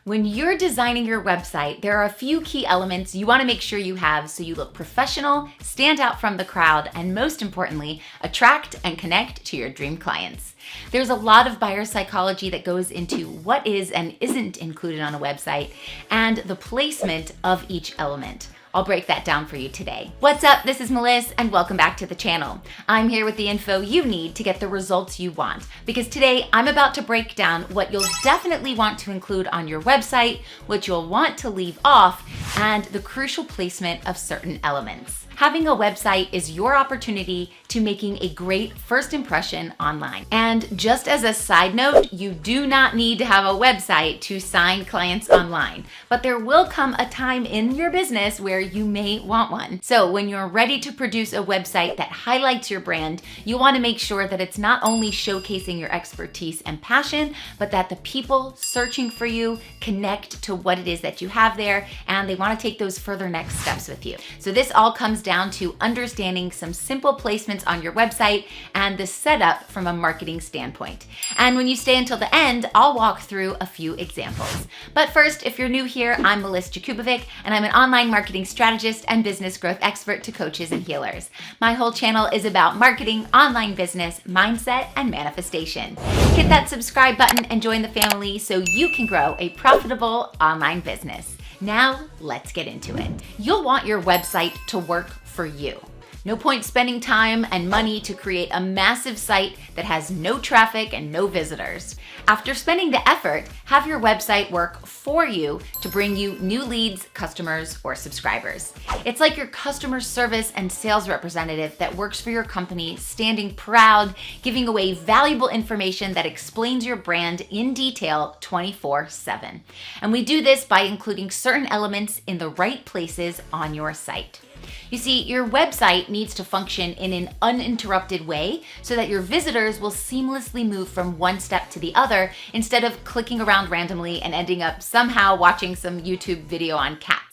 When you're designing your website, there are a few key elements you want to make sure you have so you look professional, stand out from the crowd, and most importantly, attract and connect to your dream clients. There's a lot of buyer psychology that goes into what is and isn't included on a website and the placement of each element. I'll break that down for you today. What's up? This is Meliss and welcome back to the channel. I'm here with the info you need to get the results you want, because today I'm about to break down what you'll definitely want to include on your website, what you'll want to leave off, and the crucial placement of certain elements. Having a website is your opportunity to making a great first impression online. And just as a side note, you do not need to have a website to sign clients online, but there will come a time in your business where you may want one. So when you're ready to produce a website that highlights your brand, you want to make sure that it's not only showcasing your expertise and passion, but that the people searching for you connect to what it is that you have there, and they want to take those further next steps with you. So this all comes down to understanding some simple placements on your website and the setup from a marketing standpoint. And when you stay until the end, I'll walk through a few examples. But first, if you're new here, I'm Meliss 𝐥𝐢𝐤𝐞, and I'm an online marketing strategist and business growth expert to coaches and healers. My whole channel is about marketing, online business, mindset, and manifestation. Hit that subscribe button and join the family so you can grow a profitable online business. Now, let's get into it. You'll want your website to work for you. No point spending time and money to create a massive site that has no traffic and no visitors. After spending the effort, have your website work for you to bring you new leads, customers, or subscribers. It's like your customer service and sales representative that works for your company, standing proud, giving away valuable information that explains your brand in detail 24/7. And we do this by including certain elements in the right places on your site. You see, your website needs to function in an uninterrupted way so that your visitors will seamlessly move from one step to the other instead of clicking around randomly and ending up somehow watching some YouTube video on cats.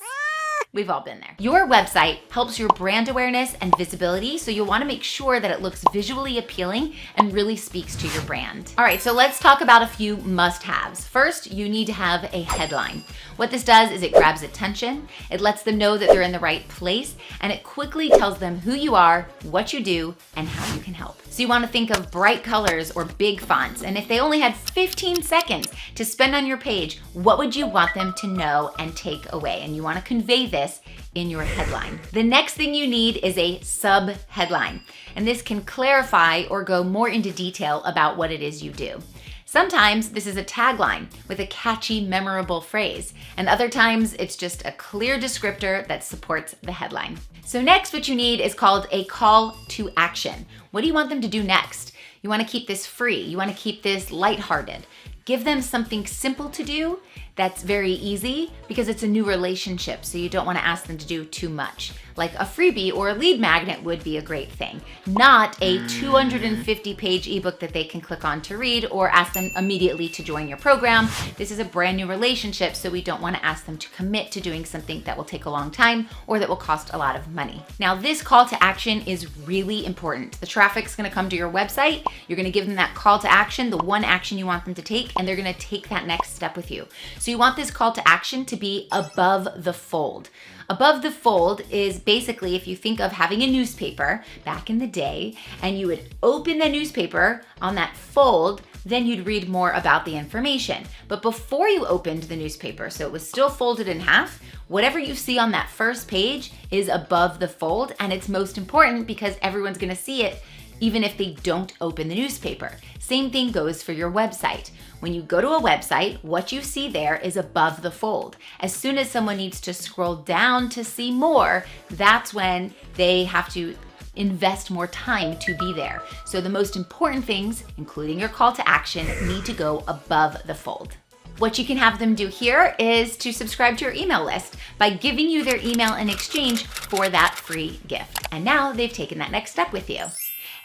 We've all been there. Your website helps your brand awareness and visibility, so you'll want to make sure that it looks visually appealing and really speaks to your brand. All right, so let's talk about a few must-haves. First, you need to have a headline. What this does is it grabs attention, it lets them know that they're in the right place, and it quickly tells them who you are, what you do, and how you can help. So you want to think of bright colors or big fonts, and if they only had 15 seconds to spend on your page, what would you want them to know and take away? And you want to convey this in your headline. The next thing you need is a sub-headline, and this can clarify or go more into detail about what it is you do. Sometimes this is a tagline with a catchy, memorable phrase, and other times it's just a clear descriptor that supports the headline. So next, what you need is called a call to action. What do you want them to do next? You want to keep this free. You want to keep this lighthearted. Give them something simple to do that's very easy, because it's a new relationship, so you don't want to ask them to do too much. Like a freebie or a lead magnet would be a great thing, not a 250-page ebook that they can click on to read or ask them immediately to join your program. This is a brand new relationship, so we don't want to ask them to commit to doing something that will take a long time or that will cost a lot of money. Now, this call to action is really important. The traffic's going to come to your website. You're going to give them that call to action, the one action you want them to take, and they're going to take that next step with you. So you want this call to action to be above the fold. Above the fold is basically, if you think of having a newspaper back in the day, and you would open the newspaper on that fold, then you'd read more about the information. But before you opened the newspaper, so it was still folded in half, whatever you see on that first page is above the fold, and it's most important because everyone's gonna see it even if they don't open the newspaper. Same thing goes for your website. When you go to a website, what you see there is above the fold. As soon as someone needs to scroll down to see more, that's when they have to invest more time to be there. So the most important things, including your call to action, need to go above the fold. What you can have them do here is to subscribe to your email list by giving you their email in exchange for that free gift. And now they've taken that next step with you.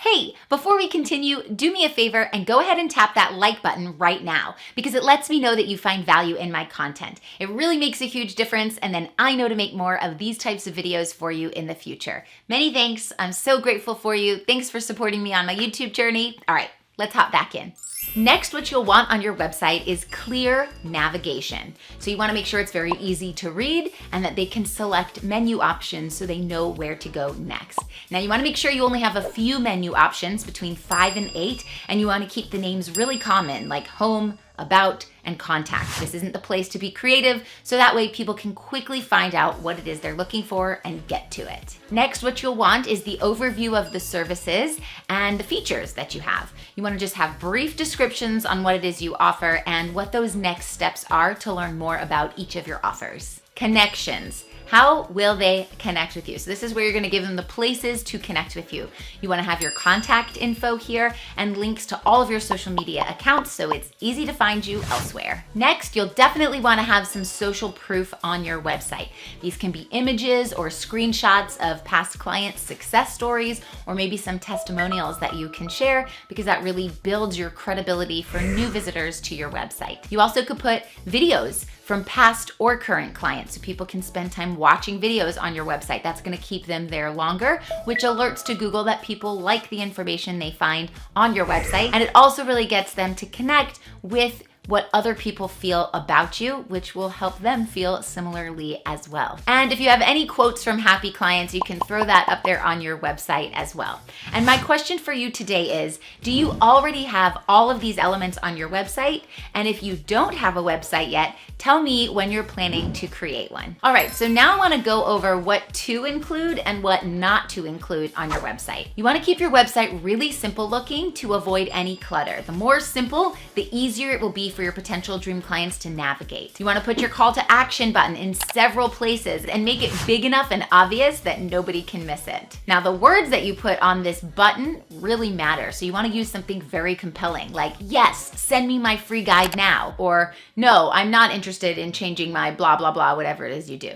Hey, before we continue, do me a favor and go ahead and tap that like button right now, because it lets me know that you find value in my content. It really makes a huge difference, and then I know to make more of these types of videos for you in the future. Many thanks. I'm so grateful for you. Thanks for supporting me on my YouTube journey. All right, let's hop back in. Next, what you'll want on your website is clear navigation. So you want to make sure it's very easy to read and that they can select menu options so they know where to go next. Now you want to make sure you only have a few menu options between 5 and 8, and you want to keep the names really common like home, about, and contact. This isn't the place to be creative, so that way people can quickly find out what it is they're looking for and get to it. Next, what you'll want is the overview of the services and the features that you have. You want to just have brief descriptions on what it is you offer and what those next steps are to learn more about each of your offers. Connections. How will they connect with you? So this is where you're going to give them the places to connect with you. You want to have your contact info here and links to all of your social media accounts so it's easy to find you elsewhere. Next, you'll definitely want to have some social proof on your website. These can be images or screenshots of past clients' success stories, or maybe some testimonials that you can share, because that really builds your credibility for new visitors to your website. You also could put videos from past or current clients so people can spend time watching videos on your website. That's going to keep them there longer, which alerts to Google that people like the information they find on your website. And it also really gets them to connect with what other people feel about you, which will help them feel similarly as well. And if you have any quotes from happy clients, you can throw that up there on your website as well. And my question for you today is, do you already have all of these elements on your website? And if you don't have a website yet, tell me when you're planning to create one. All right, so now I want to go over what to include and what not to include on your website. You want to keep your website really simple looking to avoid any clutter. The more simple, the easier it will be for your potential dream clients to navigate. You want to put your call to action button in several places and make it big enough and obvious that nobody can miss it. Now, the words that you put on this button really matter. So you want to use something very compelling, like, yes, send me my free guide now, or no, I'm not interested in changing my blah, blah, blah, whatever it is you do.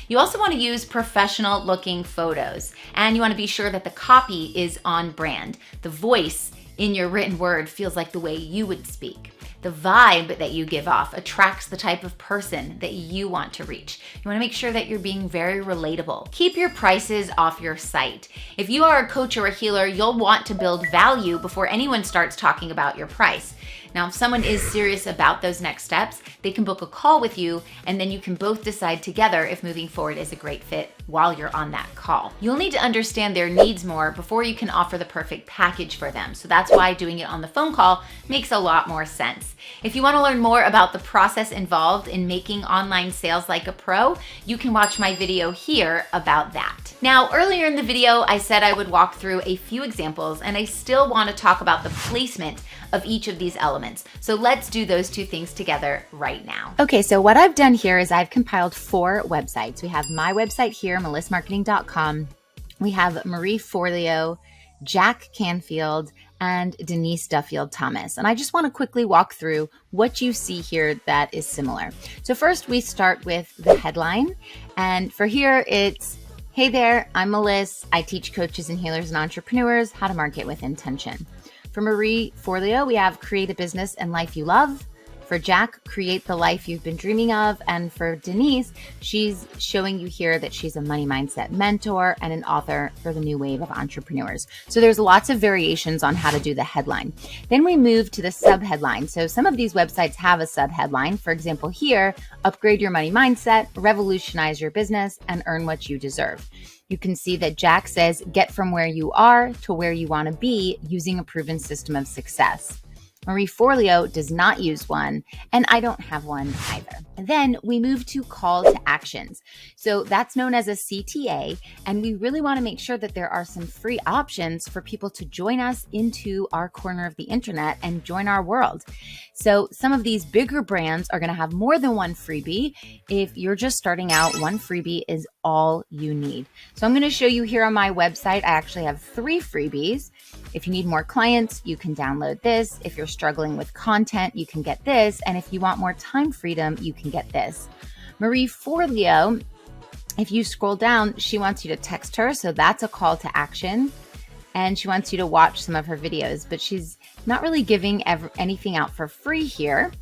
You also want to use professional looking photos, and you want to be sure that the copy is on brand. The voice in your written word feels like the way you would speak. The vibe that you give off attracts the type of person that you want to reach. You want to make sure that you're being very relatable. Keep your prices off your site. If you are a coach or a healer, you'll want to build value before anyone starts talking about your price. Now, if someone is serious about those next steps, they can book a call with you, and then you can both decide together if moving forward is a great fit while you're on that call. You'll need to understand their needs more before you can offer the perfect package for them. So that's why doing it on the phone call makes a lot more sense. If you want to learn more about the process involved in making online sales like a pro, you can watch my video here about that. Now, earlier in the video, I said I would walk through a few examples, and I still want to talk about the placement of each of these elements. So let's do those two things together right now. Okay, so what I've done here is I've compiled 4 websites. We have my website here, melissmarketing.com. We have Marie Forleo, Jack Canfield, and Denise Duffield Thomas. And I just want to quickly walk through what you see here that is similar. So first we start with the headline. And for here it's, hey there, I'm Meliss. I teach coaches and healers and entrepreneurs how to market with intention. For Marie Forleo, we have create a business and life you love. For Jack, create the life you've been dreaming of. And for Denise, she's showing you here that she's a money mindset mentor and an author for the new wave of entrepreneurs. So there's lots of variations on how to do the headline. Then we move to the subheadline. So some of these websites have a subheadline. For example, here, upgrade your money mindset, revolutionize your business, and earn what you deserve. You can see that Jack says, get from where you are to where you want to be using a proven system of success. Marie Forleo does not use one, and I don't have one either. And then we move to call to actions. So that's known as a CTA, and we really want to make sure that there are some free options for people to join us into our corner of the internet and join our world. So some of these bigger brands are going to have more than one freebie. If you're just starting out, one freebie is all you need. So I'm going to show you here on my website. I actually have 3 freebies. If you need more clients, you can download this. If you're struggling with content, you can get this. And if you want more time freedom, you can get this. Marie Forleo, if you scroll down, she wants you to text her. So that's a call to action. And she wants you to watch some of her videos, but she's not really giving anything out for free here.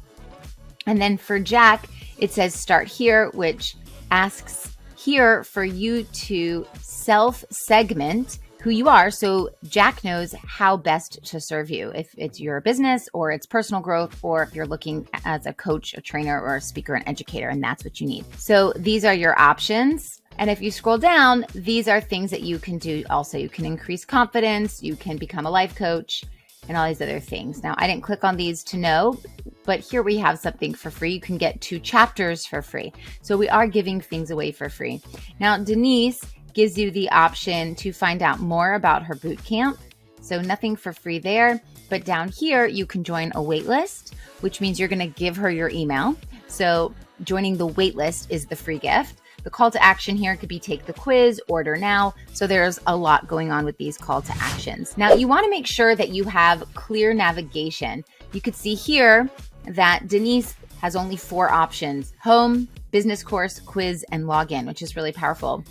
And then for Jack, it says start here, which asks here for you to self-segment who you are, so Jack knows how best to serve you, if it's your business or it's personal growth, or if you're looking as a coach, a trainer, or a speaker and educator, and that's what you need. So these are your options. And if you scroll down, these are things that you can do also. You can increase confidence, you can become a life coach, and all these other things. Now, I didn't click on these to know, but here we have something for free. You can get 2 chapters for free. So we are giving things away for free. Now, Denise gives you the option to find out more about her boot camp. So nothing for free there, but down here you can join a wait list, which means you're gonna give her your email. So joining the wait list is the free gift. The call to action here could be take the quiz, order now. So there's a lot going on with these call to actions. Now you wanna make sure that you have clear navigation. You could see here that Denise has only 4 options: home, business course, quiz, and login, which is really powerful.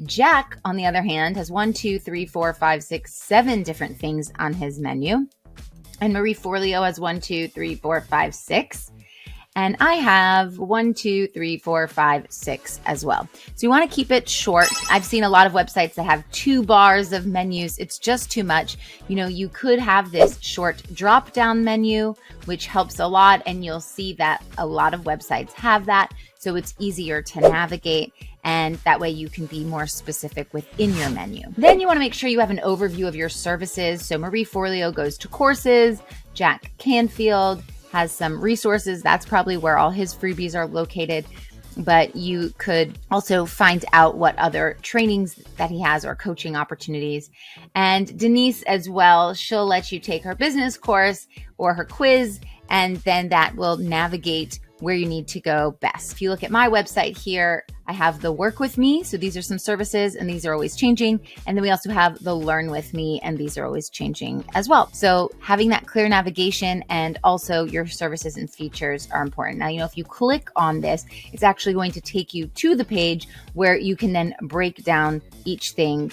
Jack, on the other hand, has 1, 2, 3, 4, 5, 6, 7 different things on his menu. And Marie Forleo has 1, 2, 3, 4, 5, 6. And I have 1, 2, 3, 4, 5, 6 as well. So you want to keep it short. I've seen a lot of websites that have 2 bars of menus. It's just too much. You know, you could have this short drop down menu, which helps a lot. And you'll see that a lot of websites have that. So it's easier to navigate, and that way you can be more specific within your menu. Then you want to make sure you have an overview of your services. So Marie Forleo goes to courses, Jack Canfield has some resources. That's probably where all his freebies are located. But you could also find out what other trainings that he has or coaching opportunities. And Denise as well, she'll let you take her business course or her quiz, and then that will navigate where you need to go best. If you look at my website here, I have the Work With Me. So these are some services, and these are always changing. And then we also have the Learn With Me, and these are always changing as well. So having that clear navigation and also your services and features are important. Now, you know, if you click on this, it's actually going to take you to the page where you can then break down each thing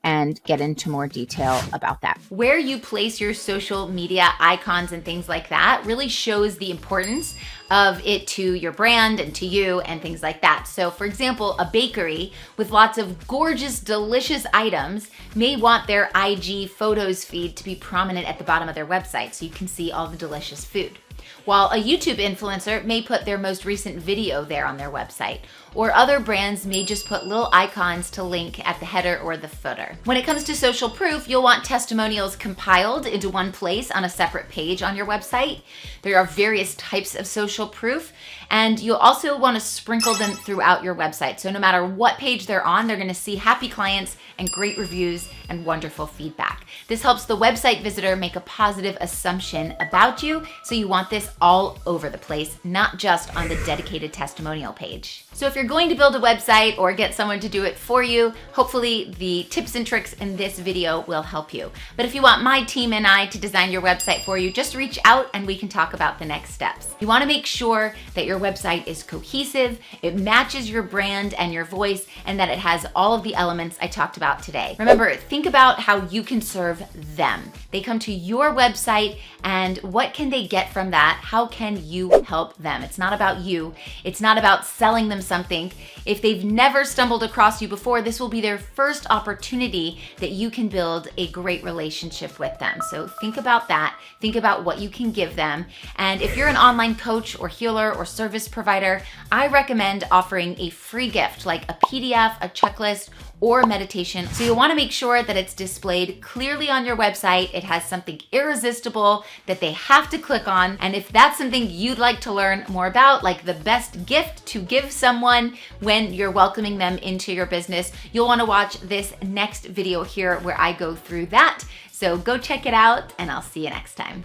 and get into more detail about that. Where you place your social media icons and things like that really shows the importance of it to your brand and to you and things like that. So for example, a bakery with lots of gorgeous, delicious items may want their IG photos feed to be prominent at the bottom of their website so you can see all the delicious food. While a YouTube influencer may put their most recent video there on their website, or other brands may just put little icons to link at the header or the footer. When it comes to social proof, you'll want testimonials compiled into one place on a separate page on your website. There are various types of social proof, and you'll also want to sprinkle them throughout your website. So no matter what page they're on, they're going to see happy clients and great reviews and wonderful feedback. This helps the website visitor make a positive assumption about you, so you want this all over the place, not just on the dedicated testimonial page. So if you're going to build a website or get someone to do it for you, hopefully the tips and tricks in this video will help you. But if you want my team and I to design your website for you, just reach out and we can talk about the next steps. You want to make sure that your website is cohesive, it matches your brand and your voice, and that it has all of the elements I talked about today. Remember, think about how you can serve them. They come to your website, and what can they get from that? How can you help them? It's not about you. It's not about selling them something. If they've never stumbled across you before, this will be their first opportunity that you can build a great relationship with them. So think about that. Think about what you can give them. And if you're an online coach or healer or service provider, I recommend offering a free gift like a PDF, a checklist, or a meditation. So you'll want to make sure that it's displayed clearly on your website. It has something irresistible that they have to click on. And if that's something you'd like to learn more about, like the best gift to give someone when you're welcoming them into your business, you'll want to watch this next video here where I go through that. So go check it out, and I'll see you next time.